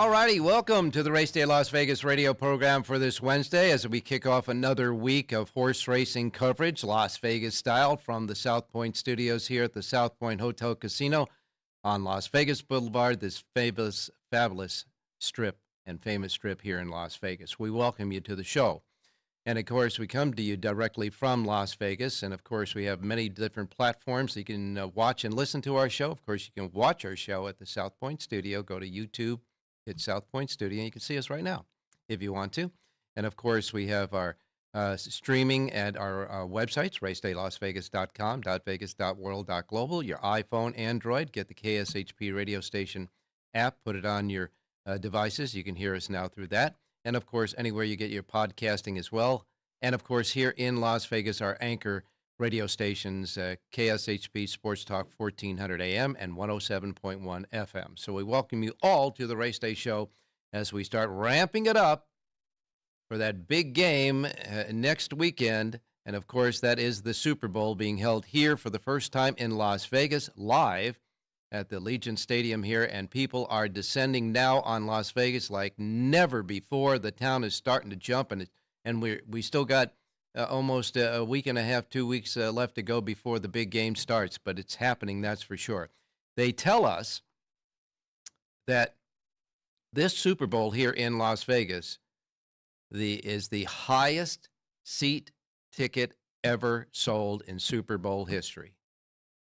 All righty, welcome to the Race Day Las Vegas radio program for this Wednesday as we kick off another week of horse racing coverage, Las Vegas style, from the South Point studios here at the South Point Hotel Casino on Las Vegas Boulevard, this fabulous strip and famous strip here in Las Vegas. We welcome you to the show. And, of course, we come to you directly from Las Vegas. And, of course, we have many different platforms. You can watch and listen to our show. Of course, you can watch our show at the South Point studio. Go to YouTube. It's South Point Studio, and you can see us right now if you want to. And, of course, we have our streaming at our websites, racedaylasvegas.com, .vegas.world, .global. Your iPhone, Android, get the KSHP radio station app, put it on your devices. You can hear us now through that. And, of course, anywhere you get your podcasting as well. And, of course, here in Las Vegas, our anchor radio stations, KSHP Sports Talk 1400 AM and 107.1 FM. So we welcome you all to the Race Day Show as we start ramping it up for that big game next weekend. And, of course, that is the Super Bowl being held here for the first time in Las Vegas, live at the Legion Stadium here. And people are descending now on Las Vegas like never before. The town is starting to jump, and we still got almost a week and a half, 2 weeks left to go before the big game starts, but it's happening, that's for sure. They tell us that this Super Bowl here in Las Vegas is the highest seat ticket ever sold in Super Bowl history,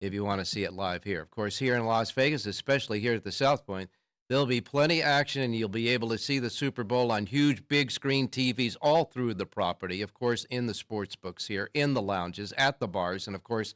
if you want to see it live here. Of course, here in Las Vegas, especially here at the South Point, there'll be plenty of action, and you'll be able to see the Super Bowl on huge big screen TVs all through the property, of course, in the sports books here, in the lounges, at the bars, and, of course,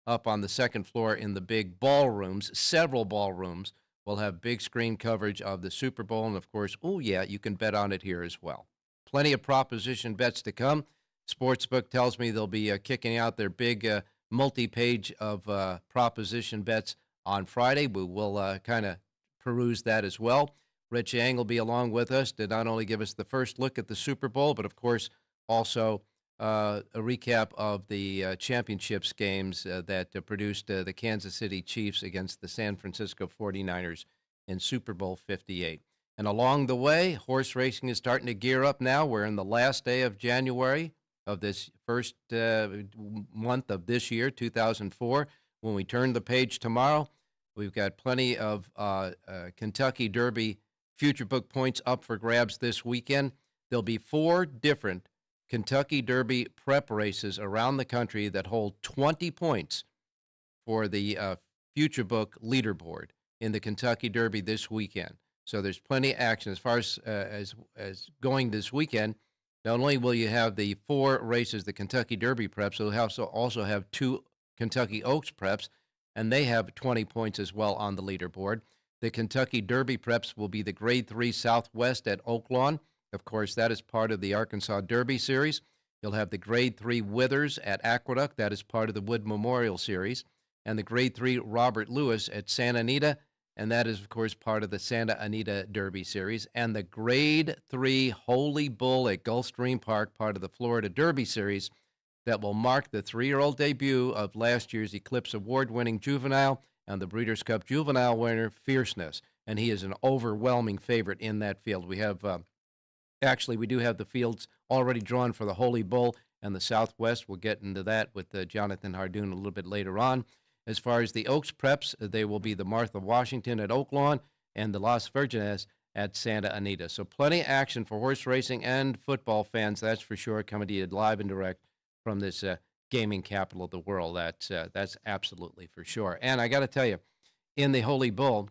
up on the second floor in the big ballrooms. Several ballrooms will have big screen coverage of the Super Bowl, and, of course, oh, yeah, you can bet on it here as well. Plenty of proposition bets to come. Sportsbook tells me they'll be kicking out their big multi-page of proposition bets on Friday. We will kind of peruse that as well. Rich Yang will be along with us to not only give us the first look at the Super Bowl, but, of course, also a recap of the championships games that produced the Kansas City Chiefs against the San Francisco 49ers in Super Bowl 58. And along the way, horse racing is starting to gear up now. We're in the last day of January of this first month of this year, 2004. When we turn the page tomorrow, we've got plenty of Kentucky Derby future book points up for grabs this weekend. There'll be 4 different Kentucky Derby prep races around the country that hold 20 points for the future book leaderboard in the Kentucky Derby this weekend. So there's plenty of action as far as going this weekend. Not only will you have the 4 races, the Kentucky Derby preps, you'll also have 2 Kentucky Oaks preps, and they have 20 points as well on the leaderboard. The Kentucky Derby preps will be the Grade 3 Southwest at Oaklawn. Of course, that is part of the Arkansas Derby Series. You'll have the Grade 3 Withers at Aqueduct. That is part of the Wood Memorial Series. And the Grade 3 Robert Lewis at Santa Anita. And that is, of course, part of the Santa Anita Derby Series. And the Grade 3 Holy Bull at Gulfstream Park, part of the Florida Derby Series, that will mark the 3-year-old debut of last year's Eclipse Award-winning juvenile and the Breeders' Cup juvenile winner, Fierceness. And he is an overwhelming favorite in that field. We have, we do have the fields already drawn for the Holy Bull and the Southwest. We'll get into that with Jonathan Hardoon a little bit later on. As far as the Oaks preps, they will be the Martha Washington at Oaklawn and the Las Virgenes at Santa Anita. So plenty of action for horse racing and football fans, that's for sure, coming to you live and direct from this gaming capital of the world. That's absolutely for sure. And I got to tell you, in the Holy Bull,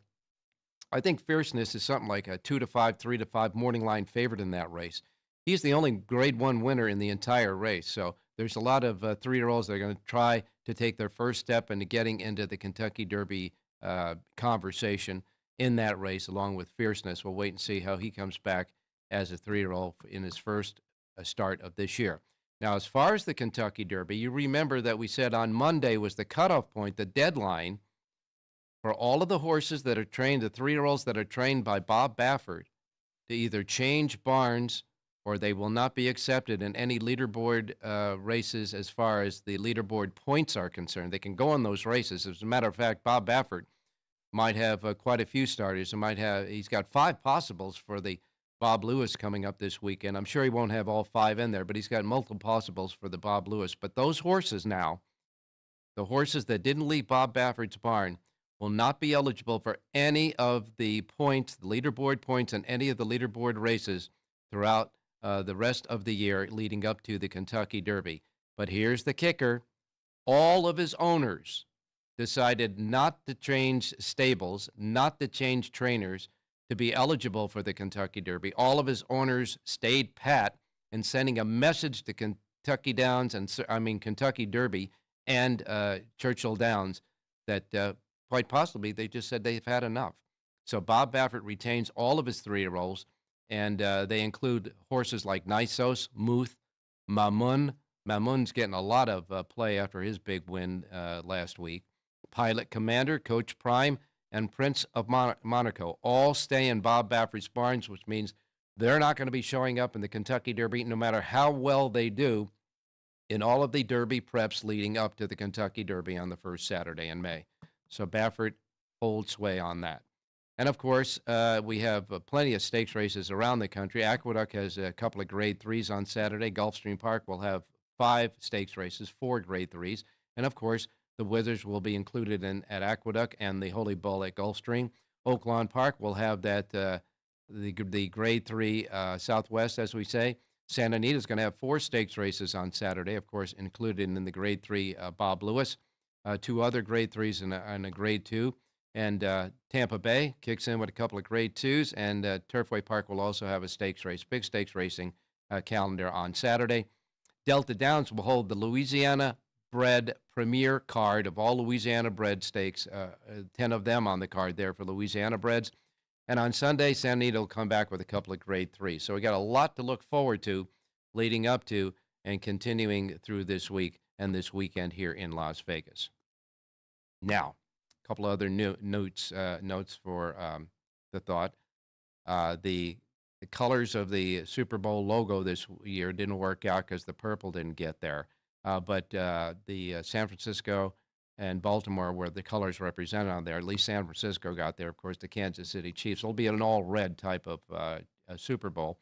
I think Fierceness is something like a 2-5, 3-5 morning line favorite in that race. He's the only Grade 1 winner in the entire race. So there's a lot of 3-year-olds that are going to try to take their first step into getting into the Kentucky Derby conversation in that race, along with Fierceness. We'll wait and see how he comes back as a 3-year-old in his first start of this year. Now, as far as the Kentucky Derby, you remember that we said on Monday was the cutoff point, the deadline for all of the horses that are trained, the 3-year-olds that are trained by Bob Baffert, to either change barns or they will not be accepted in any leaderboard races as far as the leaderboard points are concerned. They can go on those races. As a matter of fact, Bob Baffert might have quite a few starters. He's got 5 possibles for the Bob Lewis coming up this weekend. I'm sure he won't have all 5 in there, but he's got multiple possibles for the Bob Lewis. But those horses now, the horses that didn't leave Bob Baffert's barn, will not be eligible for any of the points, the leaderboard points, and any of the leaderboard races throughout the rest of the year leading up to the Kentucky Derby. But here's the kicker. All of his owners decided not to change stables, not to change trainers to be eligible for the Kentucky Derby. All of his owners stayed pat in sending a message to Kentucky Derby and Churchill Downs that quite possibly they just said they've had enough. So Bob Baffert retains all of his 3-year-olds, and they include horses like Nysos, Muth, Mamun. Mamun's getting a lot of play after his big win last week. Pilot Commander, Coach Prime, and Prince of Monaco all stay in Bob Baffert's barns, which means they're not going to be showing up in the Kentucky Derby no matter how well they do in all of the Derby preps leading up to the Kentucky Derby on the first Saturday in May. So Baffert holds sway on that. And, of course, we have plenty of stakes races around the country. Aqueduct has a couple of Grade 3s on Saturday. Gulfstream Park will have 5 stakes races, 4 Grade 3s. And, of course, the Withers will be included at Aqueduct and the Holy Bull at Gulfstream. Oaklawn Park will have that the Grade 3 Southwest, as we say. Santa Anita is going to have 4 stakes races on Saturday, of course, included in the Grade 3 Bob Lewis. 2 other Grade 3s and a Grade 2. And Tampa Bay kicks in with a couple of Grade 2s, and Turfway Park will also have a stakes race, big stakes racing calendar on Saturday. Delta Downs will hold the Louisiana-bred premier card of all Louisiana-bred stakes, 10 of them on the card there for Louisiana-breds. And on Sunday, Santa Anita will come back with a couple of Grade 3s. So we got a lot to look forward to leading up to and continuing through this week and this weekend here in Las Vegas. Now, a couple of other notes for the thought. The colors of the Super Bowl logo this year didn't work out because the purple didn't get there. But the San Francisco and Baltimore were the colors represented on there. At least San Francisco got there. Of course, the Kansas City Chiefs. It'll be an all-red type of Super Bowl.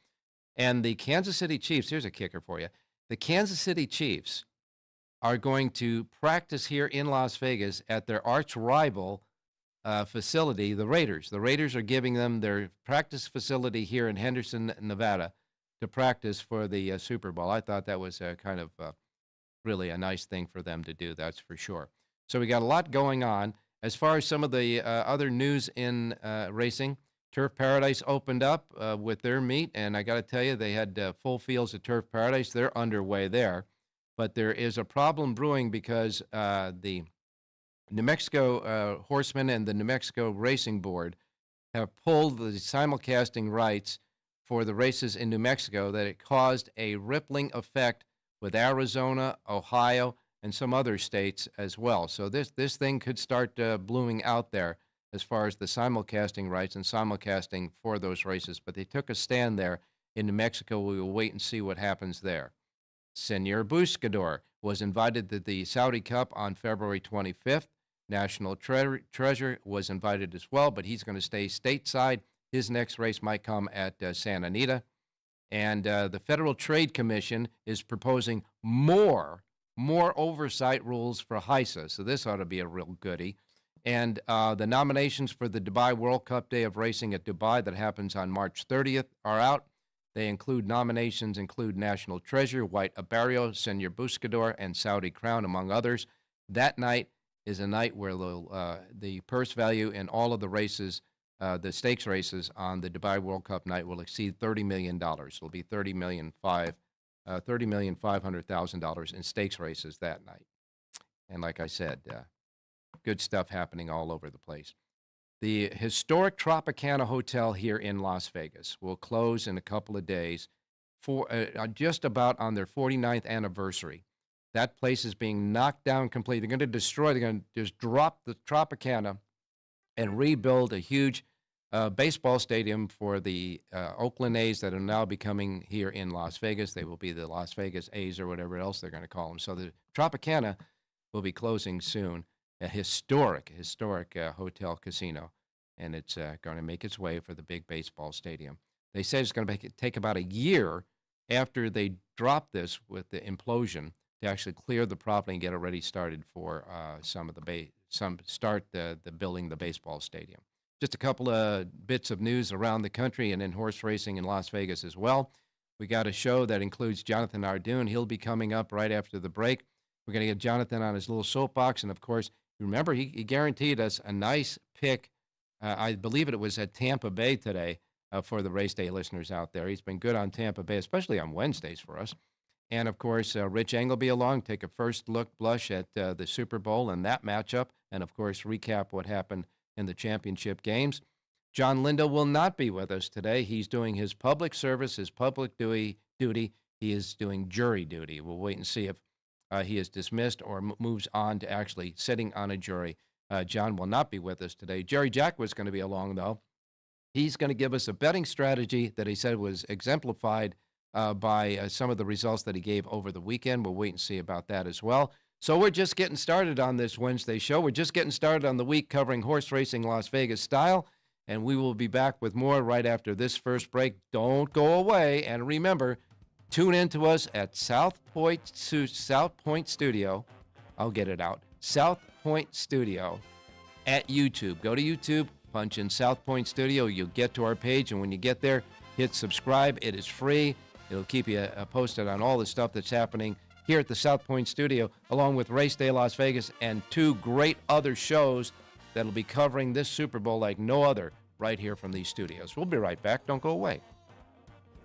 And the Kansas City Chiefs, here's a kicker for you. The Kansas City Chiefs are going to practice here in Las Vegas at their arch rival facility, the Raiders. The Raiders are giving them their practice facility here in Henderson, Nevada, to practice for the Super Bowl. I thought that was kind of really a nice thing for them to do, that's for sure. So we got a lot going on. As far as some of the other news in racing, Turf Paradise opened up with their meet, and I got to tell you, they had full fields at Turf Paradise. They're underway there. But there is a problem brewing because the New Mexico Horsemen and the New Mexico Racing Board have pulled the simulcasting rights for the races in New Mexico, that it caused a rippling effect with Arizona, Ohio, and some other states as well. So this thing could start blooming out there as far as the simulcasting rights and simulcasting for those races. But they took a stand there in New Mexico. We will wait and see what happens there. Senor Buscador was invited to the Saudi Cup on February 25th. National Treasure was invited as well, but he's going to stay stateside. His next race might come at Santa Anita. And the Federal Trade Commission is proposing more oversight rules for HISA. So this ought to be a real goodie. And the nominations for the Dubai World Cup Day of Racing at Dubai that happens on March 30th are out. They include National Treasure, White Abarrio, Senor Buscador, and Saudi Crown, among others. That night is a night where the purse value in all of the races, the stakes races on the Dubai World Cup night, will exceed $30 million. It'll be $30,500,000 in stakes races that night. And like I said, good stuff happening all over the place. The historic Tropicana Hotel here in Las Vegas will close in a couple of days for just about on their 49th anniversary. That place is being knocked down completely. They're going to just drop the Tropicana and rebuild a huge baseball stadium for the Oakland A's that are now becoming here in Las Vegas. They will be the Las Vegas A's or whatever else they're going to call them. So the Tropicana will be closing soon. a historic hotel casino, and it's going to make its way for the big baseball stadium. They say it's going to take about a year after they drop this with the implosion to actually clear the property and get it ready started for the building the baseball stadium. Just a couple of bits of news around the country and in horse racing in Las Vegas as well. We got a show that includes Jonathan Ardoon. He'll be coming up right after the break. We're going to get Jonathan on his little soapbox, and of course, remember he guaranteed us a nice pick. I believe it was at Tampa Bay today for the race day listeners out there. He's been good on Tampa Bay, especially on Wednesdays for us. And, of course, Rich Eng will be along, take a first look blush at the Super Bowl and that matchup, and, of course, recap what happened in the championship games. John Lindo will not be with us today. He's doing his public service, his public duty. He is doing jury duty. We'll wait and see if he is dismissed or moves on to actually sitting on a jury. John will not be with us today. Jerry Jack was going to be along, though. He's going to give us a betting strategy that he said was exemplified by some of the results that he gave over the weekend. We'll wait and see about that as well. So we're just getting started on this Wednesday show. We're just getting started on the week covering horse racing Las Vegas style, and we will be back with more right after this first break. Don't go away, and remember, tune in to us at South Point Studio. I'll get it out. South Point Studio at YouTube. Go to YouTube, punch in South Point Studio. You'll get to our page, and when you get there, hit subscribe. It is free. It'll keep you posted on all the stuff that's happening here at the South Point Studio, along with Race Day Las Vegas and two great other shows that'll be covering this Super Bowl like no other right here from these studios. We'll be right back. Don't go away.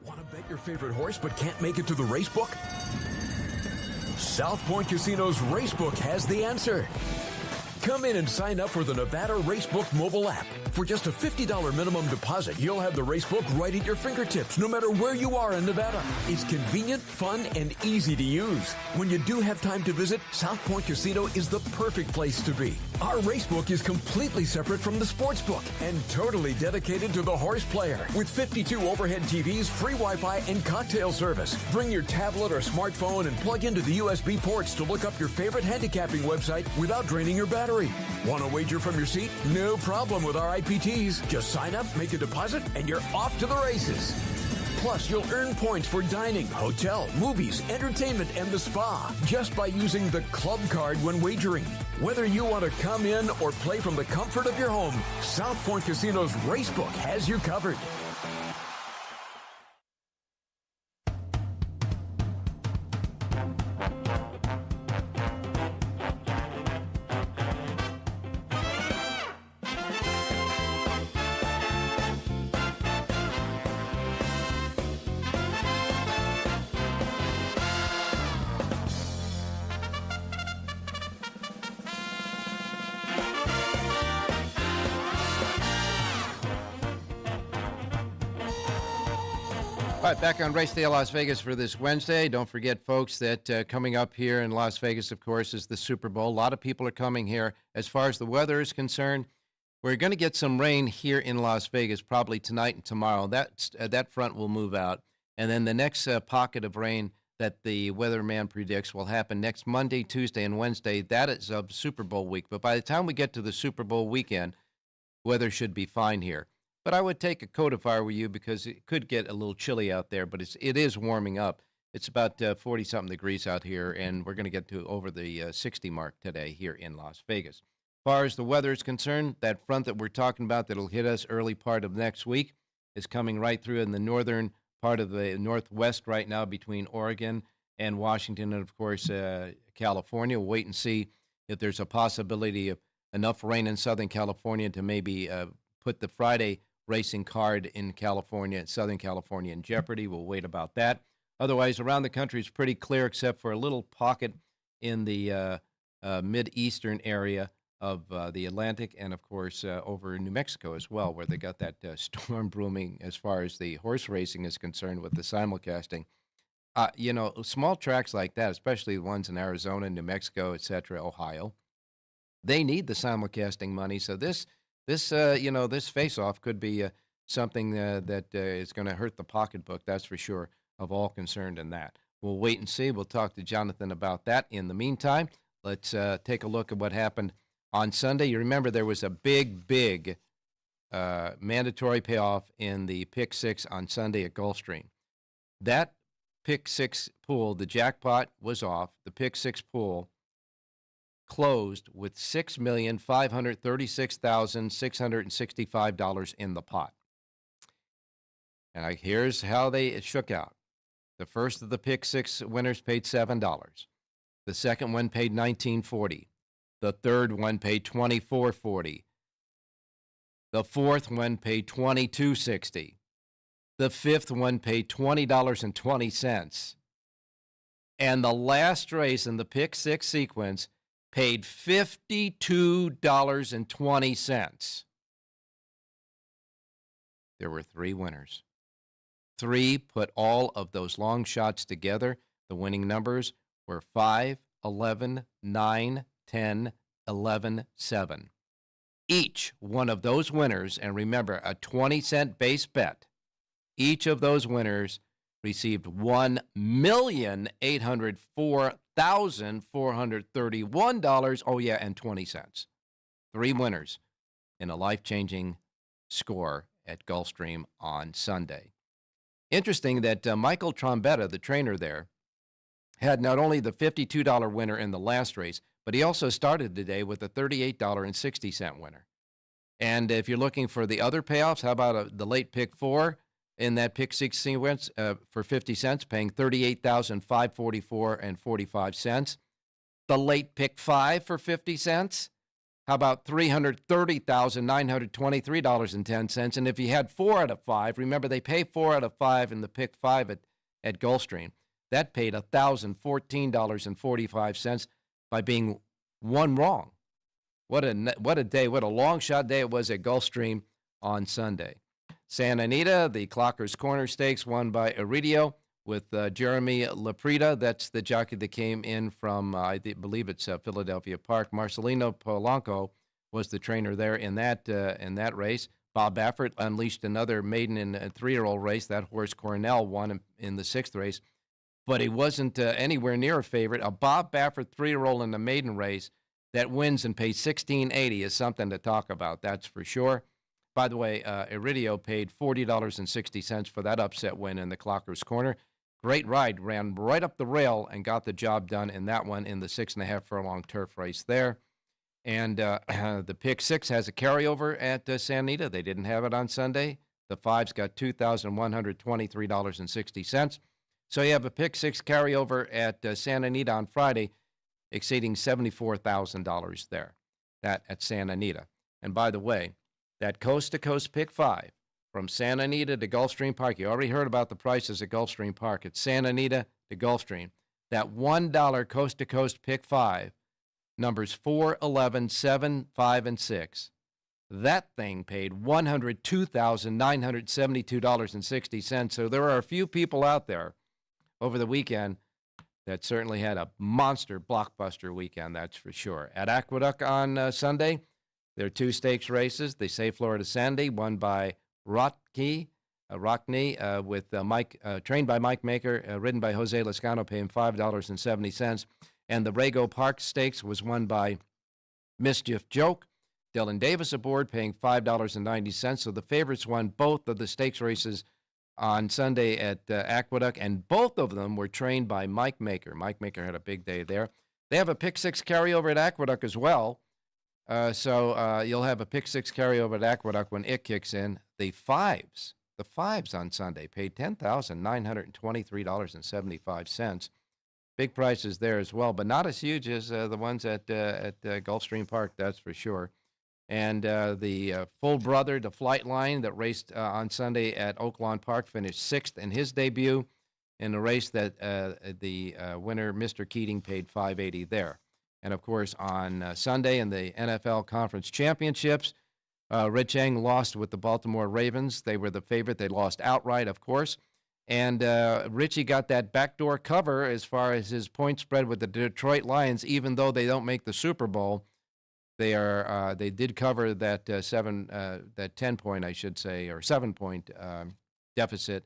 Want to bet your favorite horse but can't make it to the racebook? South Point Casino's Racebook has the answer. Come in and sign up for the Nevada Racebook mobile app. For just a $50 minimum deposit, you'll have the Racebook right at your fingertips, no matter where you are in Nevada. It's convenient, fun, and easy to use. When you do have time to visit, South Point Casino is the perfect place to be. Our Racebook is completely separate from the Sportsbook and totally dedicated to the horse player. With 52 overhead TVs, free Wi-Fi, and cocktail service. Bring your tablet or smartphone and plug into the USB ports to look up your favorite handicapping website without draining your battery. Want to wager from your seat? No problem with our IPTs. Just sign up, make a deposit, and you're off to the races. Plus, you'll earn points for dining, hotel, movies, entertainment, and the spa just by using the club card when wagering. Whether you want to come in or play from the comfort of your home, South Point Casino's Racebook has you covered. All right, back on Race Day Las Vegas for this Wednesday. Don't forget, folks, that coming up here in Las Vegas, of course, is the Super Bowl. A lot of people are coming here. As far as the weather is concerned, we're going to get some rain here in Las Vegas probably tonight and tomorrow. That front will move out. And then the next pocket of rain that the weatherman predicts will happen next Monday, Tuesday, and Wednesday. That is of Super Bowl week. But by the time we get to the Super Bowl weekend, weather should be fine here. But I would take a coat if I were you because it could get a little chilly out there, but it is warming up. It's about 40-something degrees out here, and we're going to get to over the 60 mark today here in Las Vegas. As far as the weather is concerned, that front that we're talking about that'll hit us early part of next week is coming right through in the northern part of the Northwest right now between Oregon and Washington and, of course, California. We'll wait and see if there's a possibility of enough rain in Southern California to maybe put the Friday racing card in California, Southern California, in jeopardy. We'll wait about that. Otherwise, around the country, it's pretty clear except for a little pocket in the mid-eastern area of the Atlantic and, of course, over in New Mexico as well, where they got that storm brewing as far as the horse racing is concerned with the simulcasting. Small tracks like that, especially the ones in Arizona, New Mexico, et cetera, Ohio, they need the simulcasting money. So this face-off could be something that is going to hurt the pocketbook, that's for sure, of all concerned in that. We'll wait and see. We'll talk to Jonathan about that. In the meantime, let's take a look at what happened On Sunday, you remember there was a big mandatory payoff in the pick six on Sunday at Gulfstream. That pick six pool, the jackpot was off. The pick six pool closed with $6,536,665 in the pot. And here's how it shook out. The first of the pick six winners paid $7. The second one paid $19.40. The third one paid $24.40. The fourth one paid $22.60. The fifth one paid $20.20. And the last race in the pick six sequence paid $52.20. There were three winners. Three put all of those long shots together. The winning numbers were 5, 11, 9, 10, 11, 7. Each one of those winners, and remember, a 20-cent base bet, each of those winners received $1,804,431. Oh, yeah, and 20 cents. Three winners in a life-changing score at Gulfstream on Sunday. Interesting that Michael Trombetta, the trainer there, had not only the $52 winner in the last race, but he also started today with a $38.60 winner. And if you're looking for the other payoffs, how about the late pick four in that pick six sequence for 50 cents, paying $38,544.45. The late pick five for 50 cents. How about $330,923.10? And if you had 4 out of 5, remember they pay 4 out of 5 in the pick 5 at Gulfstream. That paid $1,014.45 by being one wrong. What a day, what a long shot day it was at Gulfstream on Sunday. Santa Anita, the Clockers Corner Stakes, won by Iridio with Jeremy Laprida. That's the jockey that came in from, I believe it's Philadelphia Park. Marcelino Polanco was the trainer there in that race. Bob Baffert unleashed another maiden and 3-year-old race. That horse Cornell won in the 6th race, but he wasn't anywhere near a favorite. A Bob Baffert 3-year-old in the maiden race that wins and pays $16.80 is something to talk about, that's for sure. By the way, Iridio paid $40.60 for that upset win in the Clockers Corner. Great ride, ran right up the rail and got the job done in that one in the 6.5 furlong turf race there. And the pick six has a carryover at Santa Anita. They didn't have it on Sunday. The fives got $2,123.60. So you have a pick six carryover at Santa Anita on Friday, exceeding $74,000 there. That at Santa Anita. And by the way, that coast-to-coast pick five from Santa Anita to Gulfstream Park. You already heard about the prices at Gulfstream Park. It's Santa Anita to Gulfstream. That $1 coast-to-coast pick five, numbers 4, 11, 7, 5, and 6. That thing paid $102,972.60. So there are a few people out there over the weekend that certainly had a monster blockbuster weekend, that's for sure. At Aqueduct on Sunday, there are 2 stakes races. The Say Florida Sandy, won by Rockney, with trained by Mike Maker, ridden by Jose Lascano, paying $5.70. And the Rego Park Stakes was won by Mischief Joke. Dylan Davis aboard, paying $5.90. So the favorites won both of the stakes races on Sunday at Aqueduct, and both of them were trained by Mike Maker. Mike Maker had a big day there. They have a pick six carryover at Aqueduct as well. So you'll have a pick six carryover at Aqueduct when it kicks in. The fives on Sunday paid $10,923.75. Big prices there as well, but not as huge as the ones at Gulfstream Park, that's for sure. And the full brother, the Flight Line, that raced on Sunday at Oaklawn Park, finished 6th in his debut in a race that the winner, Mr. Keating, paid $5.80 there. And, of course, on Sunday in the NFL Conference Championships, Red Chang lost with the Baltimore Ravens. They were the favorite. They lost outright, of course. And Richie got that backdoor cover as far as his point spread with the Detroit Lions, even though they don't make the Super Bowl. They did cover that 10-point, I should say, or 7-point deficit.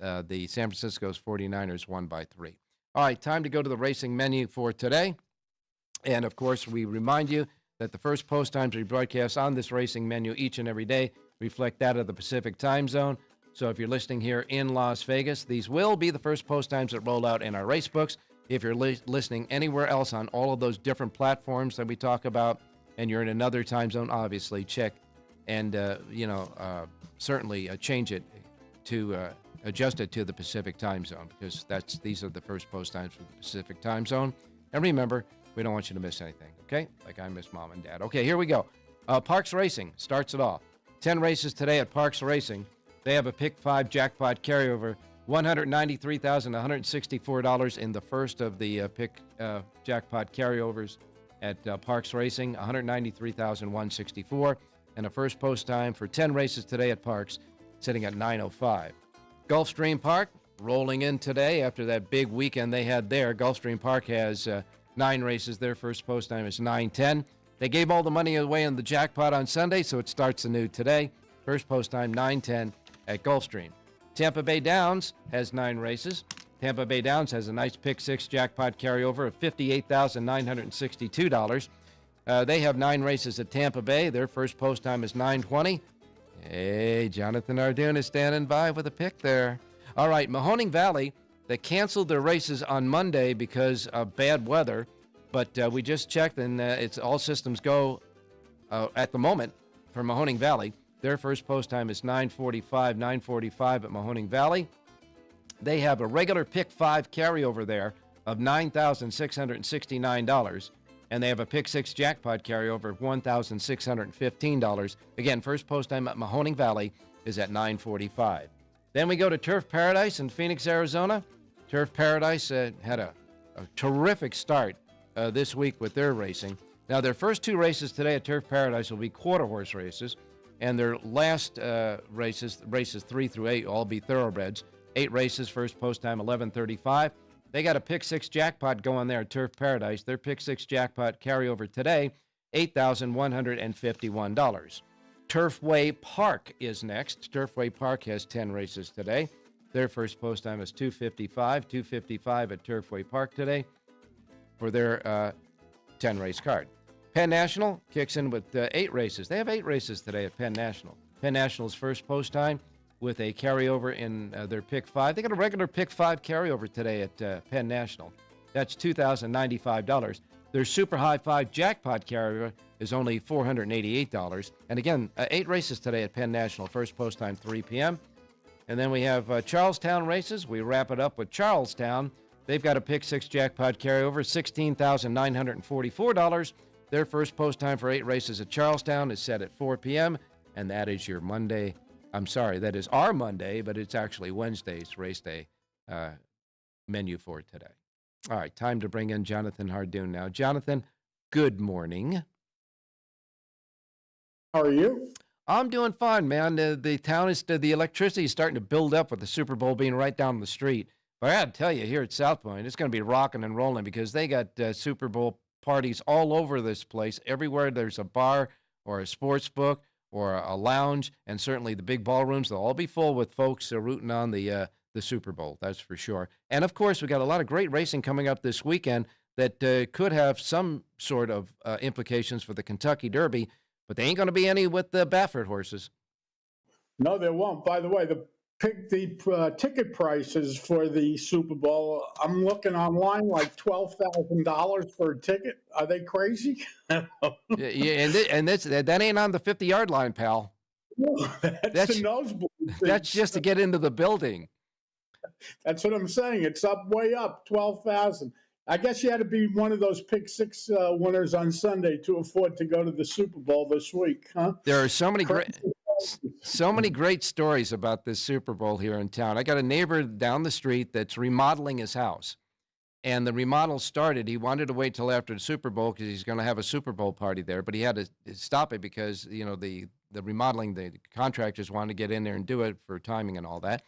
The San Francisco 49ers won by 3. All right, time to go to the racing menu for today. And, of course, we remind you that the first post times we broadcast on this racing menu each and every day reflect that of the Pacific time zone. So if you're listening here in Las Vegas, these will be the first post times that roll out in our race books. If you're listening anywhere else on all of those different platforms that we talk about, and you're in another time zone, obviously check and, certainly change it to adjust it to the Pacific time zone, because these are the first post times for the Pacific time zone. And remember, we don't want you to miss anything, okay? Like I miss Mom and Dad. Okay, here we go. Parks Racing starts it off. 10 races today at Parks Racing. They have a Pick 5 jackpot carryover, $193,164 in the first of the Pick jackpot carryovers at Parks Racing, $193,164, and a first post time for 10 races today at Parks, sitting at 9:05. Gulfstream Park rolling in today after that big weekend they had there. Gulfstream Park has 9 races. Their first post time is 9:10. They gave all the money away in the jackpot on Sunday, so it starts anew today. First post time 9:10 at Gulfstream. Tampa Bay Downs has 9 races. Tampa Bay Downs has a nice Pick 6 jackpot carryover of $58,962. They have 9 races at Tampa Bay. Their first post time is 9:20. Hey, Jonathan Ardoon is standing by with a pick there. All right, Mahoning Valley, they canceled their races on Monday because of bad weather, but we just checked, and it's all systems go at the moment for Mahoning Valley. Their first post time is 9:45 at Mahoning Valley. They have a regular Pick 5 carryover there of $9,669. And they have a Pick 6 jackpot carryover of $1,615. Again, first post time at Mahoning Valley is at 9:45. Then we go to Turf Paradise in Phoenix, Arizona. Turf Paradise had a terrific start this week with their racing. Now, their first 2 races today at Turf Paradise will be quarter horse races, and their last races 3 through 8, will all be thoroughbreds. 8 races, first post time 11:35. They got a Pick 6 jackpot going there at Turf Paradise. Their Pick 6 jackpot carryover today, $8,151. Turfway Park is next. Turfway Park has 10 races today. Their first post time is 2:55 at Turfway Park today for their 10-race card. Penn National kicks in with 8 races. They have 8 races today at Penn National. Penn National's first post time with a carryover in their Pick 5. They got a regular Pick 5 carryover today at Penn National. That's $2,095. Their Super High 5 jackpot carryover is only $488. And again, 8 races today at Penn National. First post time 3 p.m. And then we have Charlestown races. We wrap it up with Charlestown. They've got a Pick 6 jackpot carryover, $16,944. Their first post time for 8 races at Charlestown is set at 4 p.m. And that is your Monday. I'm sorry, that is our Monday, but it's actually Wednesday's race day menu for today. All right, time to bring in Jonathan Hardoon now. Jonathan, good morning. How are you? I'm doing fine, man. The town is, the electricity is starting to build up with the Super Bowl being right down the street. But I got to tell you, here at South Point, it's going to be rocking and rolling because they got Super Bowl parties all over this place. Everywhere there's a bar or a sports book or a lounge, and certainly the big ballrooms, they'll all be full with folks rooting on the Super Bowl, that's for sure. And, of course, we got a lot of great racing coming up this weekend that could have some sort of implications for the Kentucky Derby, but they ain't going to be any with the Baffert horses. No, there won't. By the way, the ticket prices for the Super Bowl, I'm looking online, like $12,000 for a ticket. Are they crazy? Yeah, that ain't on the 50-yard line, pal. No, that's the nosebleed. That's just to get into the building. That's what I'm saying. It's up, way up, 12,000. I guess you had to be one of those Pick 6 winners on Sunday to afford to go to the Super Bowl this week, huh? There are so many great stories about this Super Bowl here in town. I got a neighbor down the street that's remodeling his house, and the remodel started. He wanted to wait till after the Super Bowl because he's going to have a Super Bowl party there, but he had to stop it because the remodeling, the contractors wanted to get in there and do it for timing and all that.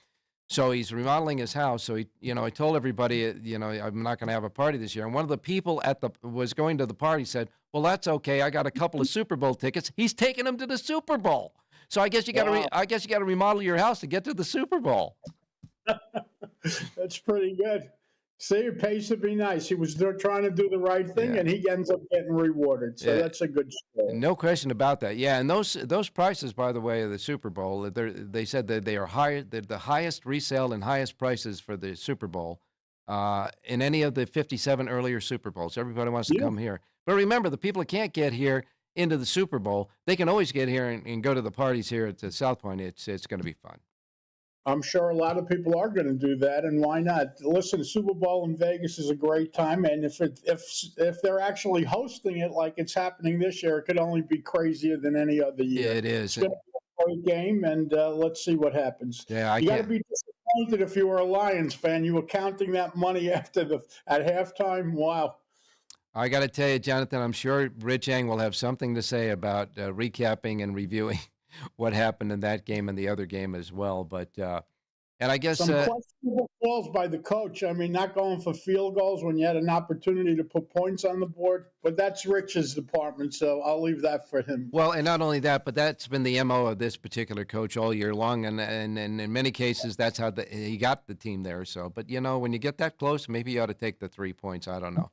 So he's remodeling his house. So I told everybody, I'm not going to have a party this year. And one of the people was going to the party said, "Well, that's okay. I got a couple of Super Bowl tickets." He's taking them to the Super Bowl. So I guess you got to remodel your house to get to the Super Bowl. That's pretty good. See, it pays to be nice. He was there trying to do the right thing, Yeah. and he ends up getting rewarded. So Yeah. that's a good story. No question about that. Yeah, and those prices, by the way, of the Super Bowl, they said that they are higher. They're the highest resale and highest prices for the Super Bowl in any of the 57 earlier Super Bowls. Everybody wants to Yeah. come here. But remember, the people that can't get here into the Super Bowl, they can always get here and go to the parties here at the South Point. It's going to be fun. I'm sure a lot of people are going to do that, and why not? Listen, Super Bowl in Vegas is a great time, and if they're actually hosting it like it's happening this year, it could only be crazier than any other year. It is. It's going to be a great game, and let's see what happens. Yeah, You got to be disappointed if you were a Lions fan. You were counting that money at halftime. Wow. I got to tell you, Jonathan, I'm sure Rich Yang will have something to say about recapping and reviewing what happened in that game and the other game as well. But and I guess Some questionable calls by the coach. I mean, not going for field goals when you had an opportunity to put points on the board. But that's Rich's department, so I'll leave that for him. well, and not only that, but that's been the MO of this particular coach all year long, and in many cases, that's how he got the team there. So, but when you get that close, maybe you ought to take the 3 points. I don't know.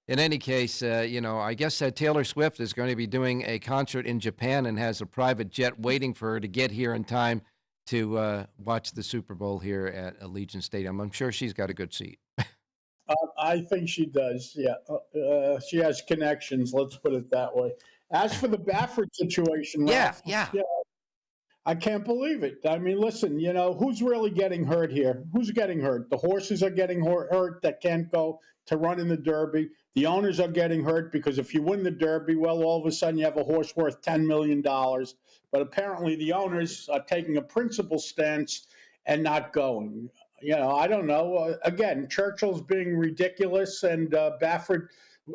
In any case, I guess Taylor Swift is going to be doing a concert in Japan and has a private jet waiting for her to get here in time to watch the Super Bowl here at Allegiant Stadium. I'm sure she's got a good seat. I think she does. Yeah, she has connections. Let's put it that way. As for the Baffert situation, Ralph, Yeah. I can't believe it. I mean, listen, who's really getting hurt here? Who's getting hurt? The horses are getting hurt that can't go to run in the Derby. The owners are getting hurt because if you win the Derby, well, all of a sudden you have a horse worth $10 million. But apparently the owners are taking a principle stance and not going. I don't know. Again, Churchill's being ridiculous, and Baffert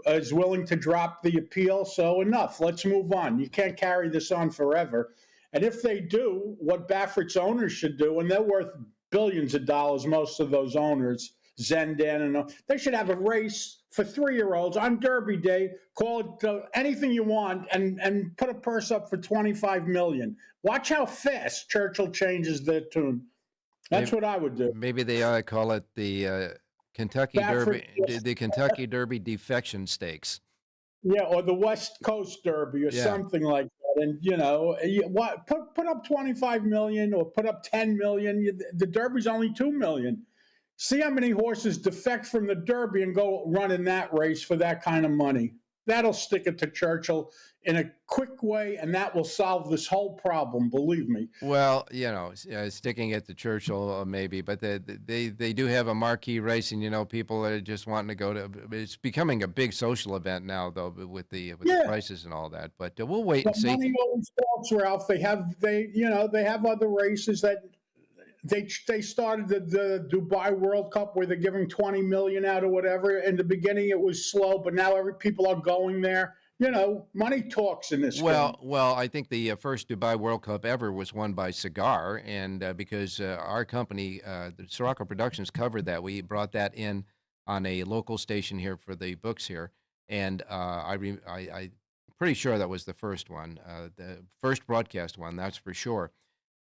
is willing to drop the appeal. So enough. Let's move on. You can't carry this on forever. And if they do, what Baffert's owners should do, and they're worth billions of dollars, most of those owners, Zendan and all, they should have a race for 3-year-olds on Derby Day. Call it anything you want, and put a purse up for $25 million. Watch how fast Churchill changes their tune. That's what I would do. Maybe they ought to call it the Kentucky Baffert, Derby, the Kentucky Derby Defection Stakes. Yeah, or the West Coast Derby or something like that. And put up 25 million or put up 10 million. The Derby's only 2 million. See how many horses defect from the Derby and go run in that race for that kind of money. That'll stick it to Churchill in a quick way, and that will solve this whole problem, believe me. Well, sticking it to Churchill maybe, but they do have a marquee race, and people are just wanting to go to. It's becoming a big social event now, though, with the prices and all that. But we'll wait and see. Money always talks, Ralph. They have other races that. They started the Dubai World Cup where they're giving 20 million out or whatever. In the beginning, it was slow, but now people are going there. Money talks in this game. Well, I think the first Dubai World Cup ever was won by Cigar, and because our company, the Siraco Productions, covered that, we brought that in on a local station here for the books here, and I'm pretty sure that was the first one, the first broadcast one, that's for sure.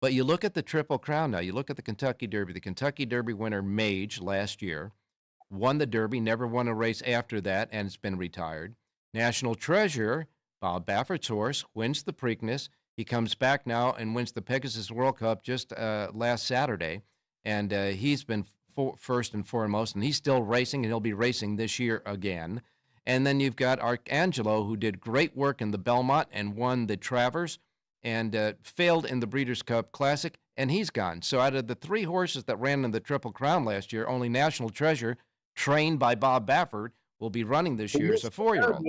But you look at the Triple Crown now. You look at the Kentucky Derby. The Kentucky Derby winner, Mage, last year, won the Derby, never won a race after that, and it's been retired. National Treasure, Bob Baffert's horse, wins the Preakness. He comes back now and wins the Pegasus World Cup just last Saturday, and he's been first and foremost, and he's still racing, and he'll be racing this year again. And then you've got Arcangelo, who did great work in the Belmont and won the Travers, and failed in the Breeders' Cup Classic, and he's gone. So out of the 3 horses that ran in the Triple Crown last year, only National Treasure, trained by Bob Baffert, will be running this year as a 4-year-old.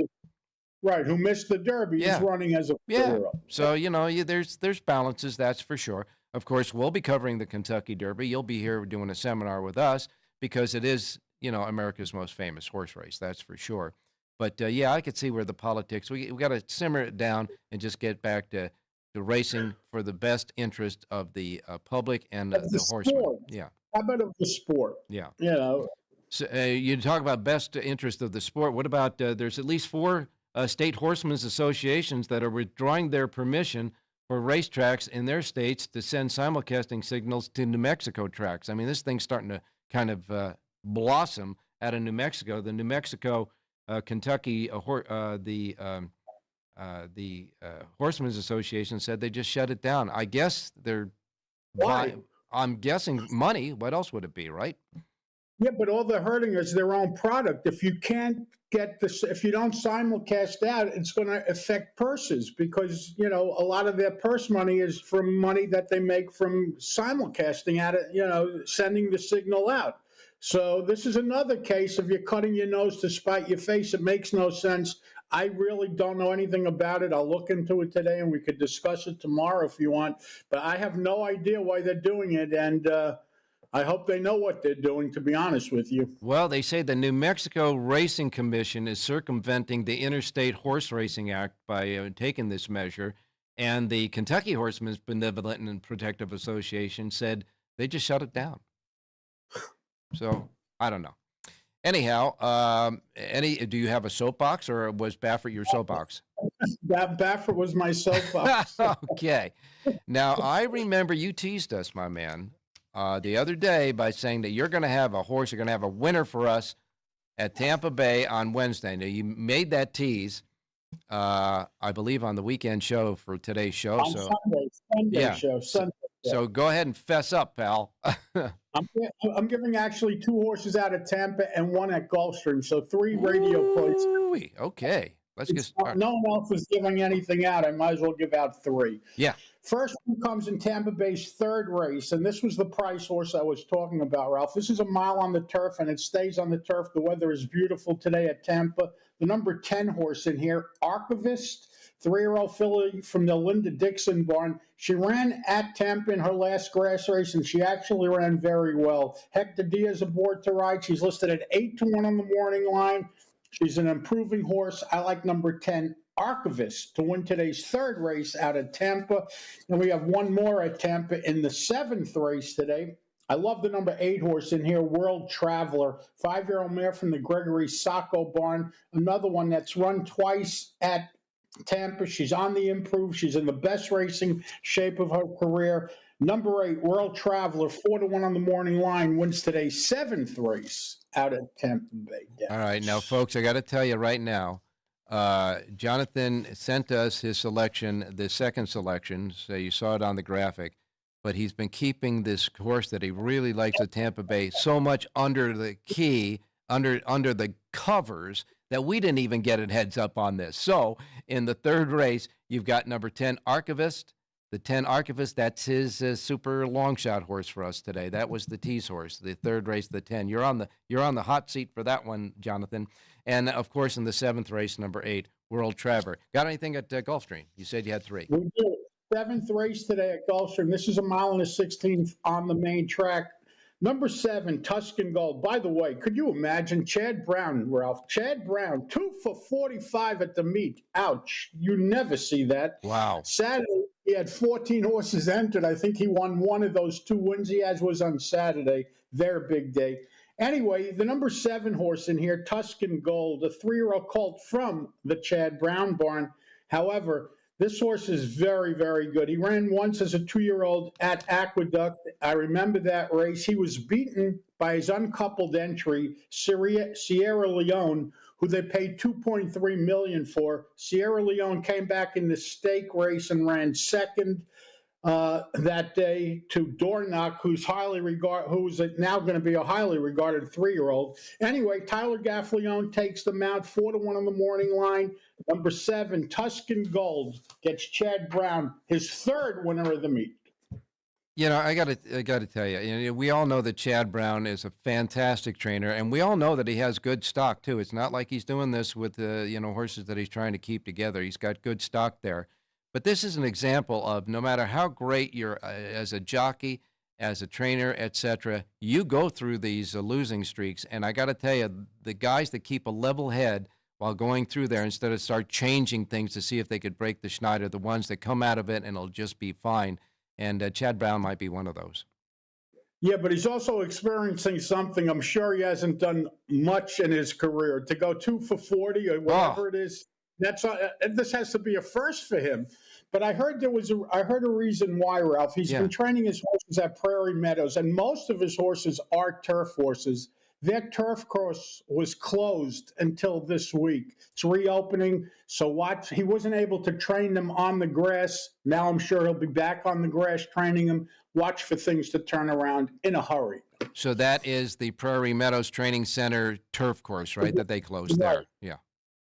Right, who missed the Derby is running as a 4-year-old. So, there's balances, that's for sure. Of course, we'll be covering the Kentucky Derby. You'll be here doing a seminar with us because it is, America's most famous horse race, that's for sure. But, I could see where the politics, we got to simmer it down and just get back to racing for the best interest of the public and the horsemen. Yeah. How about of the sport? Yeah. So, you talk about best interest of the sport. What about there's at least 4 state horsemen's associations that are withdrawing their permission for racetracks in their states to send simulcasting signals to New Mexico tracks. I mean, this thing's starting to kind of Blossom out of New Mexico. The New Mexico, Kentucky, Horsemen's Association said they just shut it down. I guess they're Why? I'm guessing money. What else would it be, right? Yeah, but all they're hurting is their own product. If you can't get this, if you don't simulcast out, it's going to affect purses because, a lot of their purse money is from money that they make from simulcasting out it, sending the signal out. So this is another case of you cutting your nose to spite your face. It makes no sense. I really don't know anything about it. I'll look into it today and we could discuss it tomorrow if you want. But I have no idea why they're doing it. And, I hope they know what they're doing, to be honest with you. Well, they say the New Mexico Racing Commission is circumventing the Interstate Horse Racing Act by taking this measure. And the Kentucky Horsemen's Benevolent and Protective Association said they just shut it down. So I don't know. Anyhow, do you have a soapbox, or was Baffert your soapbox? Baffert was my soapbox. Okay. Now, I remember you teased us, my man, the other day by saying that you're going to have a horse, you're going to have a winner for us at Tampa Bay on Wednesday. Now, you made that tease, I believe, on the weekend show for today's show. On Sunday show. So go ahead and fess up, pal. I'm giving actually 2 horses out of Tampa and 1 at Gulfstream, so 3 radio plays. Okay, let's get started. No one else is giving anything out. I might as well give out 3. Yeah. First one comes in Tampa Bay's 3rd race, and this was the price horse I was talking about, Ralph. This is a mile on the turf, and it stays on the turf. The weather is beautiful today at Tampa. The number 10 horse in here, Archivist, 3-year-old filly from the Linda Dixon barn. She ran at Tampa in her last grass race, and she actually ran very well. Hector Diaz aboard to ride. She's listed at 8-1 on the morning line. She's an improving horse. I like number 10, Archivist, to win today's 3rd race out of Tampa. And we have 1 more at Tampa in the 7th race today. I love the number 8 horse in here, World Traveler, 5-year-old mare from the Gregory Sacco barn. Another one that's run twice at Tampa. She's on the improve. She's in the best racing shape of her career. Number 8, World Traveler, 4-1 on the morning line, wins today's 7th race out at Tampa Bay. All right. Now, folks, I got to tell you right now, Jonathan sent us his selection, the 2nd selection, so you saw it on the graphic, but he's been keeping this horse that he really likes at Tampa Bay so much under the key, under the covers, that we didn't even get a heads up on this. So in the 3rd race, you've got number 10, Archivist. The 10 Archivist, that's his super long shot horse for us today. That was the tease horse, the 3rd race, the 10. You're on the hot seat for that one, Jonathan. And, of course, in the 7th race, number 8, World Traveler. Got anything at Gulfstream? You said you had 3. We do. 7th race today at Gulfstream. This is a mile and a 16th on the main track. Number 7, Tuscan Gold. By the way, could you imagine Chad Brown, Ralph? Chad Brown, 2 for 45 at the meet. Ouch. You never see that. Wow. Saturday, he had 14 horses entered. I think he won one of those 2 wins he has was on Saturday, their big day. Anyway, the number 7 horse in here, Tuscan Gold, a 3-year-old colt from the Chad Brown barn. However, this horse is very, very good. He ran once as a 2-year-old at Aqueduct. I remember that race. He was beaten by his uncoupled entry, Sierra Leone, who they paid $2.3 million for. Sierra Leone came back in the stake race and ran 2nd that day to Dornock, who's now going to be a highly regarded 3-year-old. Anyway, Tyler Gaffalione takes the mount, 4-1 on the morning line. Number 7, Tuscan Gold, gets Chad Brown, his 3rd winner of the meet. You know, I got to tell you, we all know that Chad Brown is a fantastic trainer, and we all know that he has good stock too. It's not like he's doing this with horses that he's trying to keep together. He's got good stock there. But this is an example of no matter how great you're as a jockey, as a trainer, etc., you go through these losing streaks. And I got to tell you, the guys that keep a level head while going through there instead of start changing things to see if they could break the schneid, are the ones that come out of it and it'll just be fine. And Chad Brown might be one of those. Yeah, but he's also experiencing something. I'm sure he hasn't done much in his career. To go 2 for 40 or whatever it is, this has to be a first for him. But I heard a reason why, Ralph. He's been training his horses at Prairie Meadows, and most of his horses are turf horses. Their turf course was closed until this week. It's reopening. So watch. He wasn't able to train them on the grass. Now I'm sure he'll be back on the grass training them. Watch for things to turn around in a hurry. So that is the Prairie Meadows Training Center turf course, right, that they closed there? Yeah.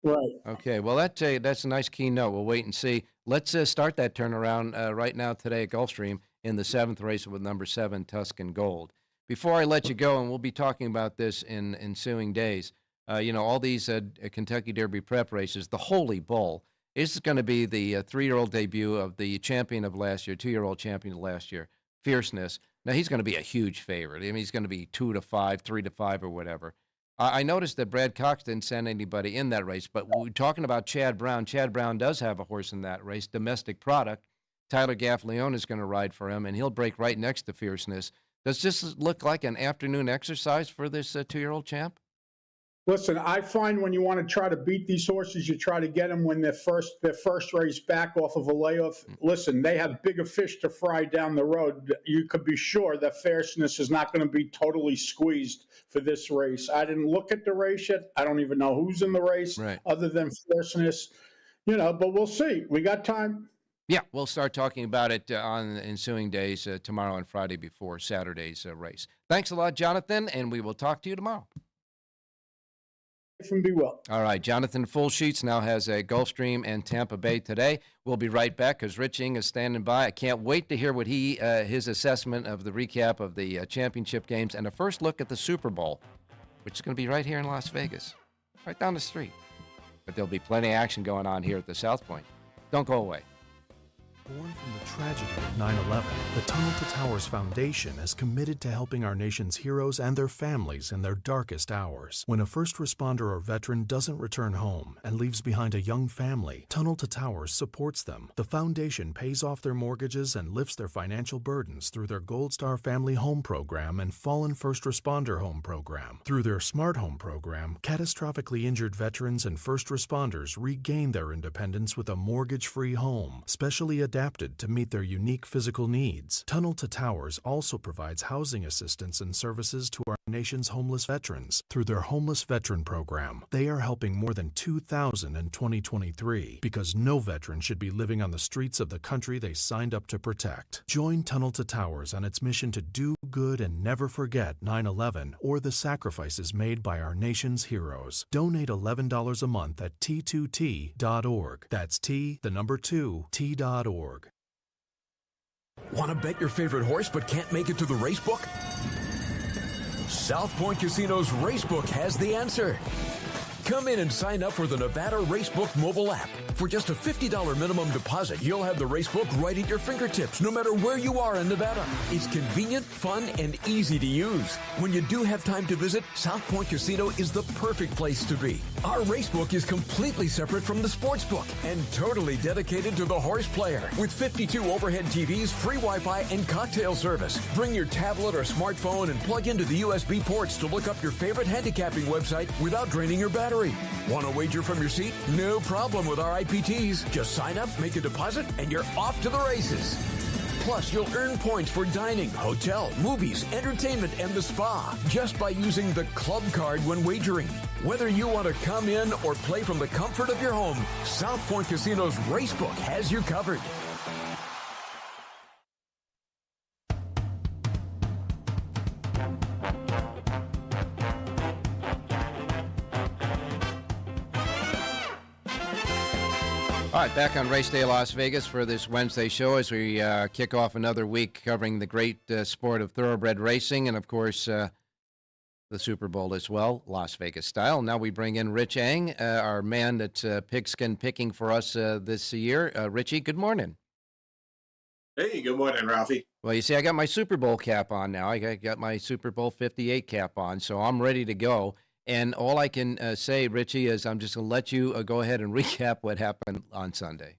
Right. Okay, well, that's a nice keynote. We'll wait and see. Let's start that turnaround right now today at Gulfstream in the 7th race with number 7, Tuscan Gold. Before I let you go, and we'll be talking about this in ensuing days, all these Kentucky Derby prep races, the Holy Bull is going to be the 3-year-old debut of the champion of last year, 2-year-old champion of last year, Fierceness. Now, he's going to be a huge favorite. I mean, he's going to be 2-5, 3-5, or whatever. I noticed that Brad Cox didn't send anybody in that race, but we're talking about Chad Brown. Chad Brown does have a horse in that race, Domestic Product. Tyler Gaffleone is going to ride for him, and he'll break right next to Fierceness. Does this look like an afternoon exercise for this 2-year-old champ? Listen, I find when you want to try to beat these horses, you try to get them when their first race back off of a layoff. Listen, they have bigger fish to fry down the road. You could be sure that Fierceness is not going to be totally squeezed for this race. I didn't look at the race yet. I don't even know who's in the race other than Fierceness, but we'll see. We got time. Yeah, we'll start talking about it on the ensuing days tomorrow and Friday before Saturday's race. Thanks a lot, Jonathan, and we will talk to you tomorrow. Be well. All right, Jonathan Fullsheets now has a Gulfstream and Tampa Bay today. We'll be right back because Rich Ing is standing by. I can't wait to hear what his assessment of the recap of the championship games and a first look at the Super Bowl, which is going to be right here in Las Vegas, right down the street. But there'll be plenty of action going on here at the South Point. Don't go away. Born from the tragedy of 9/11, the Tunnel to Towers Foundation is committed to helping our nation's heroes and their families in their darkest hours. When a first responder or veteran doesn't return home and leaves behind a young family, Tunnel to Towers supports them. The foundation pays off their mortgages and lifts their financial burdens through their Gold Star Family Home Program and Fallen First Responder Home Program. Through their Smart Home Program, catastrophically injured veterans and first responders regain their independence with a mortgage-free home, specially adapted to meet their unique physical needs. Tunnel to Towers also provides housing assistance and services to our nation's homeless veterans through their Homeless Veteran Program. They are helping more than 2,000 in 2023 because no veteran should be living on the streets of the country they signed up to protect. Join Tunnel to Towers on its mission to do good and never forget 9/11 or the sacrifices made by our nation's heroes. Donate $11 a month at T2T.org. That's T2T.org. Want to bet your favorite horse but can't make it to the racebook? South Point Casino's Racebook has the answer. Come in and sign up for the Nevada Racebook mobile app. For just a $50 minimum deposit, you'll have the Racebook right at your fingertips, no matter where you are in Nevada. It's convenient, fun, and easy to use. When you do have time to visit, South Point Casino is the perfect place to be. Our Racebook is completely separate from the sportsbook and totally dedicated to the horse player. With 52 overhead TVs, free Wi-Fi, and cocktail service. Bring your tablet or smartphone and plug into the USB ports to look up your favorite handicapping website without draining your battery. Want to wager from your seat? No problem with our IPTs. Just sign up, make a deposit, and you're off to the races. Plus, you'll earn points for dining, hotel, movies, entertainment, and the spa just by using the club card when wagering. Whether you want to come in or play from the comfort of your home, South Point Casino's Racebook has you covered. All right, back on Race Day Las Vegas for this Wednesday show as we kick off another week covering the great sport of thoroughbred racing and, of course, the Super Bowl as well, Las Vegas style. Now we bring in Rich Ing, our man that's pigskin picking for us this year. Richie, good morning. Hey, good morning, Ralphie. Well, you see, I got my Super Bowl cap on now. I got my Super Bowl 58 cap on, so I'm ready to go. And all I can say, Richie, is I'm just going to let you go ahead and recap what happened on Sunday.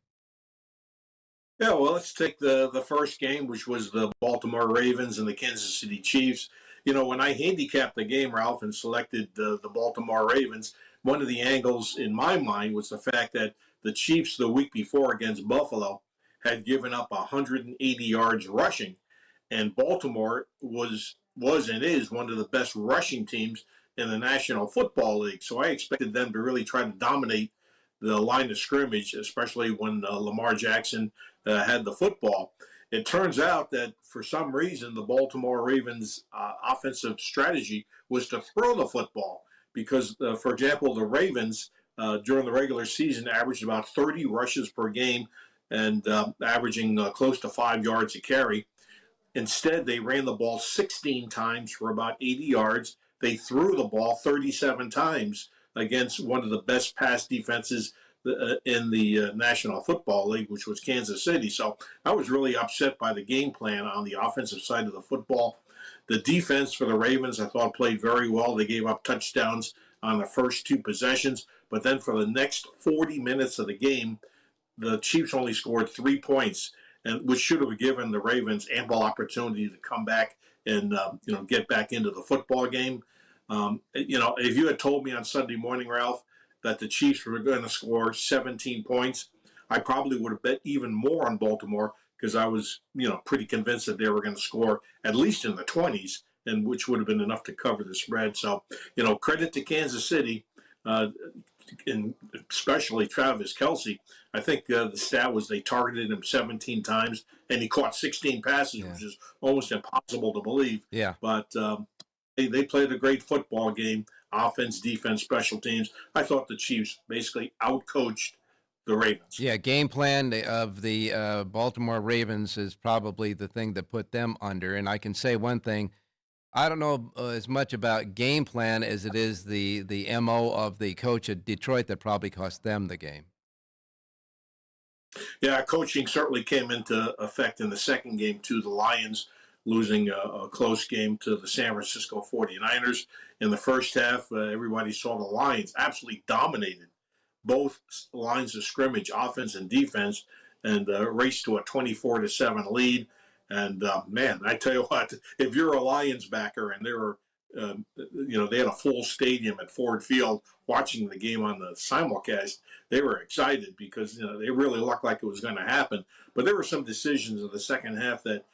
Yeah, well, let's take the first game, which was the Baltimore Ravens and the Kansas City Chiefs. You know, when I handicapped the game, Ralph, and selected the Baltimore Ravens, one of the angles in my mind was the fact that the Chiefs the week before against Buffalo had given up 180 yards rushing, and Baltimore was and is one of the best rushing teams in the National Football League. So I expected them to really try to dominate the line of scrimmage, especially when Lamar Jackson had the football. It turns out that for some reason, the Baltimore Ravens' offensive strategy was to throw the football because, for example, the Ravens during the regular season averaged about 30 rushes per game and averaging close to 5 yards a carry. Instead, they ran the ball 16 times for about 80 yards. They threw the ball 37 times against one of the best pass defenses in the National Football League, which was Kansas City. So I was really upset by the game plan on the offensive side of the football. The defense for the Ravens, I thought, played very well. They gave up touchdowns on the first 2 possessions, but then for the next 40 minutes of the game, the Chiefs only scored 3 points, and which should have given the Ravens ample opportunity to come back and get back into the football game. If you had told me on Sunday morning, Ralph, that the Chiefs were going to score 17 points, I probably would have bet even more on Baltimore because I was, pretty convinced that they were going to score at least in the 20s, and which would have been enough to cover the spread. So, credit to Kansas City, and especially Travis Kelce. I think the stat was they targeted him 17 times, and he caught 16 passes, which is almost impossible to believe. Yeah. But they played a great football game, offense, defense, special teams. I thought the Chiefs basically outcoached the Ravens. Yeah, game plan of the Baltimore Ravens is probably the thing that put them under. And I can say one thing. I don't know as much about game plan as it is the MO of the coach at Detroit that probably cost them the game. Yeah, coaching certainly came into effect in the second game, too. The Lions losing a close game to the San Francisco 49ers. In the first half, everybody saw the Lions absolutely dominated both lines of scrimmage, offense and defense, and raced to a 24-7 lead. And man, I tell you what, if you're a Lions backer and they were, they had a full stadium at Ford Field watching the game on the simulcast, they were excited because they really looked like it was going to happen. But there were some decisions in the second half that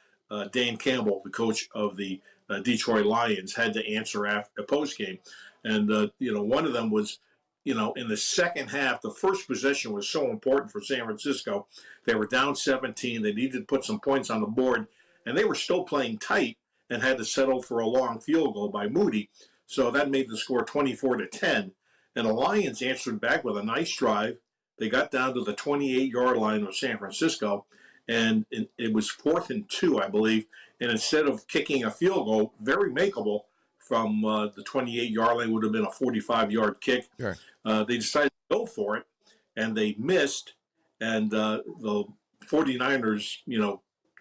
Dan Campbell, the coach of the Detroit Lions, had to answer after post game, and one of them was, in the second half, the first possession was so important for San Francisco. They were down 17. They needed to put some points on the board, and they were still playing tight and had to settle for a long field goal by Moody. So that made the score 24-10. And the Lions answered back with a nice drive. They got down to the 28-yard line of San Francisco, and it was 4th and 2, I believe. And instead of kicking a field goal, very makeable, from the 28-yard line, would have been a 45-yard kick. Sure. They decided to go for it, and they missed. And the 49ers,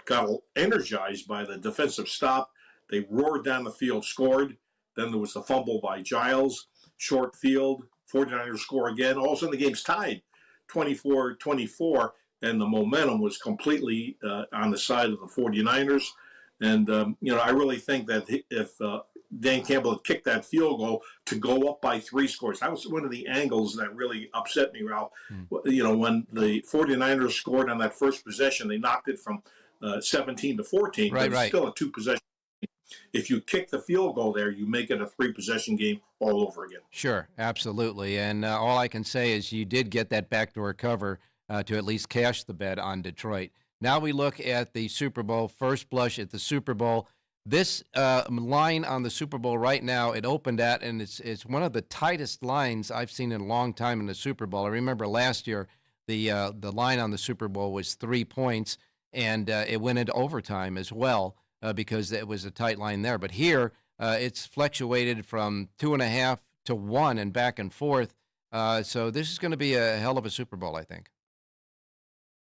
got energized by the defensive stop. They roared down the field, scored. Then there was the fumble by Giles, short field. 49ers score again. All of a sudden, the game's tied, 24-24, and the momentum was completely on the side of the 49ers. And, I really think that if Dan Campbell had kicked that field goal to go up by 3 scores. That was one of the angles that really upset me, Ralph. When the 49ers scored on that first possession, they knocked it from 17-14. Right. It's still a 2-possession game. If you kick the field goal there, you make it a 3-possession game all over again. Sure, absolutely. And all I can say is you did get that backdoor cover to at least cash the bet on Detroit. Now we look at the Super Bowl, first blush at the Super Bowl. This line on the Super Bowl right now, it opened at, and it's one of the tightest lines I've seen in a long time in the Super Bowl. I remember last year the line on the Super Bowl was 3 points, and it went into overtime as well because it was a tight line there. But here it's fluctuated from 2.5 to 1 and back and forth. So this is going to be a hell of a Super Bowl, I think.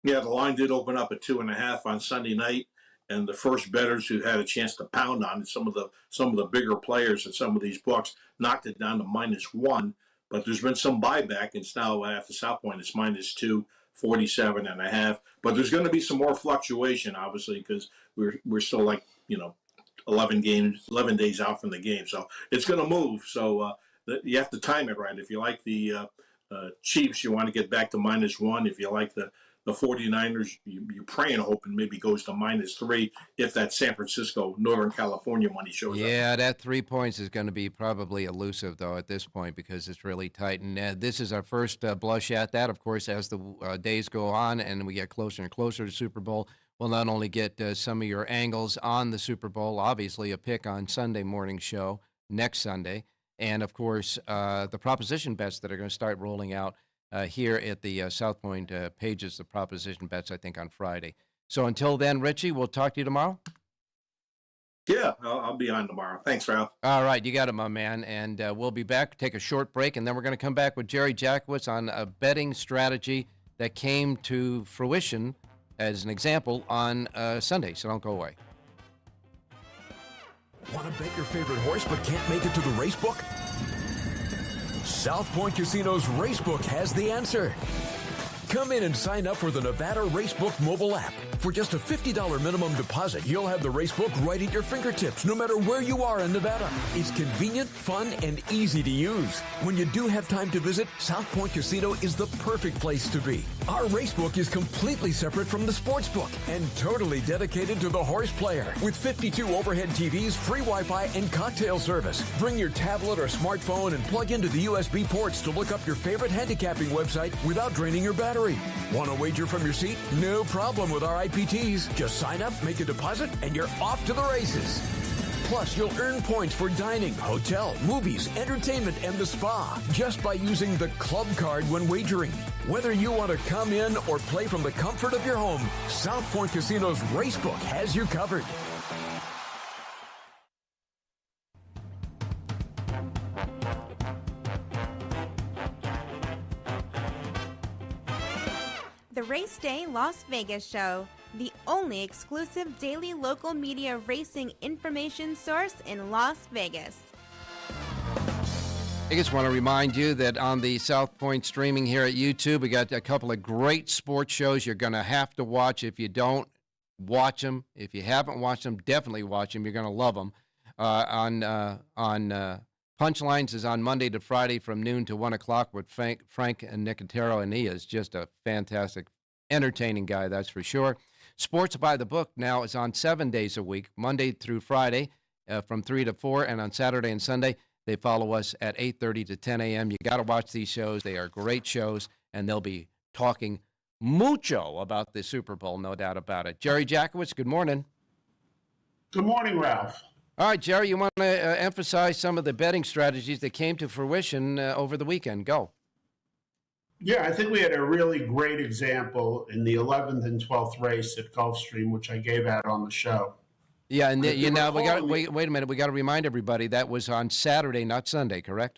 Yeah, the line did open up at 2.5 on Sunday night. And the first bettors who had a chance to pound on it, some of the bigger players at some of these books, knocked it down to -1. But there's been some buyback. It's now at the South Point, it's -2, 47.5. But there's going to be some more fluctuation, obviously, because we're still 11 days out from the game. So it's going to move. So you have to time it right. If you like the Chiefs, you want to get back to -1. If you like the the 49ers, you're praying, hoping maybe goes to -3 if that San Francisco, Northern California money shows up. Yeah, that 3 points is going to be probably elusive, though, at this point because it's really tight. And this is our first blush at that. Of course, as the days go on and we get closer and closer to Super Bowl, we'll not only get some of your angles on the Super Bowl, obviously a pick on Sunday morning show next Sunday, and, of course, the proposition bets that are going to start rolling out here at the South Point pages, the proposition bets, I think, on Friday. So until then, Richie, we'll talk to you tomorrow. Yeah, I'll be on tomorrow. Thanks, Ralph. All right, you got it, my man. And we'll be back, take a short break, and then we're going to come back with Jerry Jackowitz on a betting strategy that came to fruition as an example on Sunday. So don't go away. Want to bet your favorite horse but can't make it to the racebook? South Point Casino's Racebook has the answer. Come in and sign up for the Nevada Racebook mobile app. For just a $50 minimum deposit, you'll have the Racebook right at your fingertips, no matter where you are in Nevada. It's convenient, fun, and easy to use. When you do have time to visit, South Point Casino is the perfect place to be. Our Racebook is completely separate from the sportsbook and totally dedicated to the horse player. With 52 overhead TVs, free Wi-Fi, and cocktail service. Bring your tablet or smartphone and plug into the USB ports to look up your favorite handicapping website without draining your battery. Want to wager from your seat? No problem with our IPTs. Just sign up, make a deposit, and you're off to the races. Plus, you'll earn points for dining, hotel, movies, entertainment, and the spa just by using the club card when wagering. Whether you want to come in or play from the comfort of your home, South Point Casino's Racebook has you covered. The Race Day Las Vegas Show, the only exclusive daily local media racing information source in Las Vegas. I just want to remind you that on the South Point streaming here at YouTube, we got a couple of great sports shows you're going to have to watch. If you don't, watch them. If you haven't watched them, definitely watch them. You're going to love them. Punchlines is on Monday to Friday from noon to 1 o'clock with Frank and Nicotero, and he is just a fantastic, entertaining guy, that's for sure. Sports by the Book now is on 7 days a week, Monday through Friday from 3 to 4, and on Saturday and Sunday, they follow us at 8:30 to 10 a.m. You got to watch these shows. They are great shows, and they'll be talking mucho about the Super Bowl, no doubt about it. Jerry Jackowitz, good morning. Good morning, Ralph. All right, Jerry, you want to emphasize some of the betting strategies that came to fruition over the weekend. Go. Yeah, I think we had a really great example in the 11th and 12th race at Gulfstream, which I gave out on the show. Yeah, and we got wait a minute. We got to remind everybody that was on Saturday, not Sunday, correct?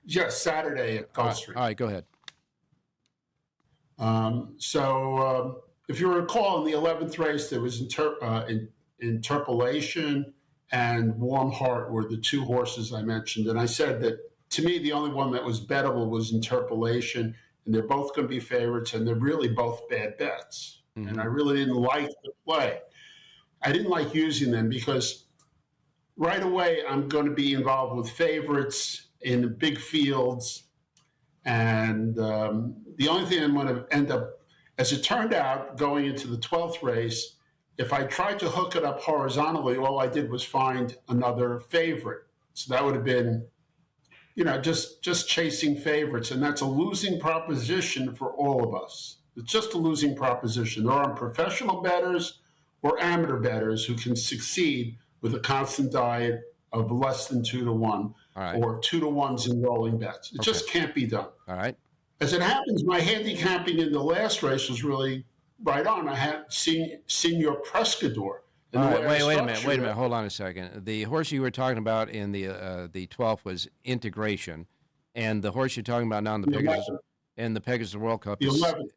Yes, Saturday at Gulfstream. All right, go ahead. If you recall, in the 11th race, there was Interpolation and Warm Heart were the two horses I mentioned. And I said that, to me, the only one that was bettable was Interpolation, and they're both going to be favorites, and they're really both bad bets. Mm-hmm. And I really didn't like the play. I didn't like using them because right away I'm going to be involved with favorites in the big fields. And the only thing I'm going to end up, as it turned out, going into the 12th race, if I tried to hook it up horizontally, all I did was find another favorite. So that would have been, just chasing favorites. And that's a losing proposition for all of us. It's just a losing proposition. There aren't professional bettors or amateur bettors who can succeed with a constant diet of less than 2 to 1 or 2 to 1s in rolling bets. It just can't be done. All right. As it happens, my handicapping in the last race was really right on. I had Senior Prescador. All right, wait a minute. Hold on a second. The horse you were talking about in the 12th was Integration, and the horse you're talking about now in the Pegasus World Cup the is 11th.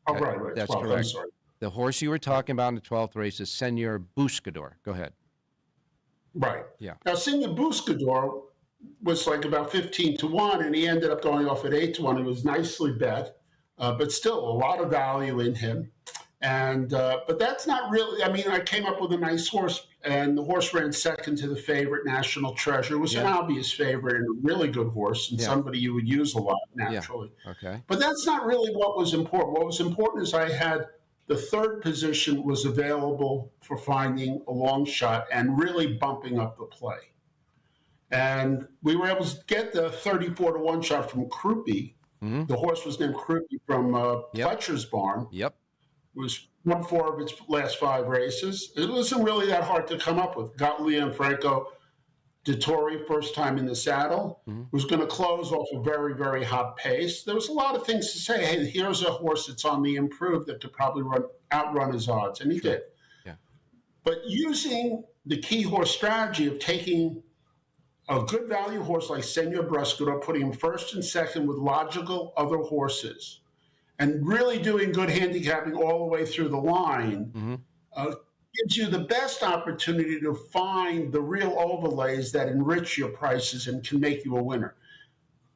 Oh, right. That's 12th, correct. I'm sorry. The horse you were talking about in the 12th race is Senior Buscador. Go ahead. Right. Yeah. Now, Senior Buscador was like about 15 to 1, and he ended up going off at 8 to 1. He was nicely bet, but still a lot of value in him. And but that's not really. I mean, I came up with a nice horse And the horse ran second to the favorite, National Treasure. It was an obvious favorite and a really good horse and somebody you would use a lot naturally. Yeah. Okay. But that's not really what was important. What was important is I had the third position was available for finding a long shot and really bumping up the play. And we were able to get the 34-1 shot from Krupe. Mm-hmm. The horse was named Krupe from Fletcher's barn. Yep. It was 1-4 of its last 5 races. It wasn't really that hard to come up with. Got Gianfranco Dettori first time in the saddle. Mm-hmm. Was going to close off a very, very hot pace. There was a lot of things to say. Hey, here's a horse that's on the improve that could probably outrun his odds, and he did. Yeah. But using the key horse strategy of taking a good value horse like Senor Bruscudo, putting him first and second with logical other horses, and really doing good handicapping all the way through the line, gives you the best opportunity to find the real overlays that enrich your prices and can make you a winner.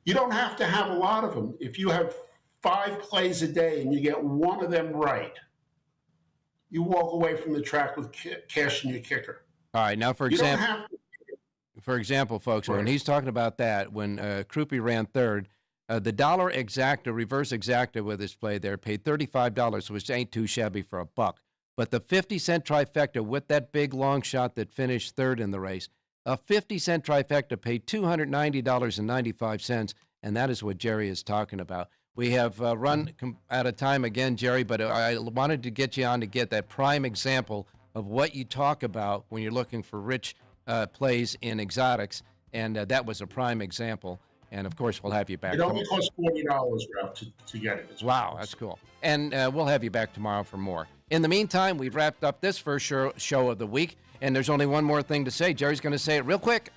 You don't have to have a lot of them. If you have 5 plays a day and you get one of them right, you walk away from the track with cash in your kicker. All right, now for example, folks, when he's talking about that, when Krupe ran third, the dollar exacta, reverse exacta with his play there, paid $35, which ain't too shabby for a buck. But the 50-cent trifecta with that big long shot that finished third in the race, a 50-cent trifecta paid $290.95, and that is what Jerry is talking about. We have run out of time again, Jerry, but I wanted to get you on to get that prime example of what you talk about when you're looking for rich plays in exotics, and that was a prime example. And, of course, we'll have you back. It only costs $40, Ralph, to get it. Wow, that's cool. And we'll have you back tomorrow for more. In the meantime, we've wrapped up this first show of the week, and there's only one more thing to say. Jerry's going to say it real quick.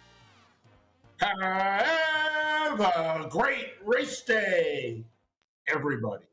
Have a great race day, everybody.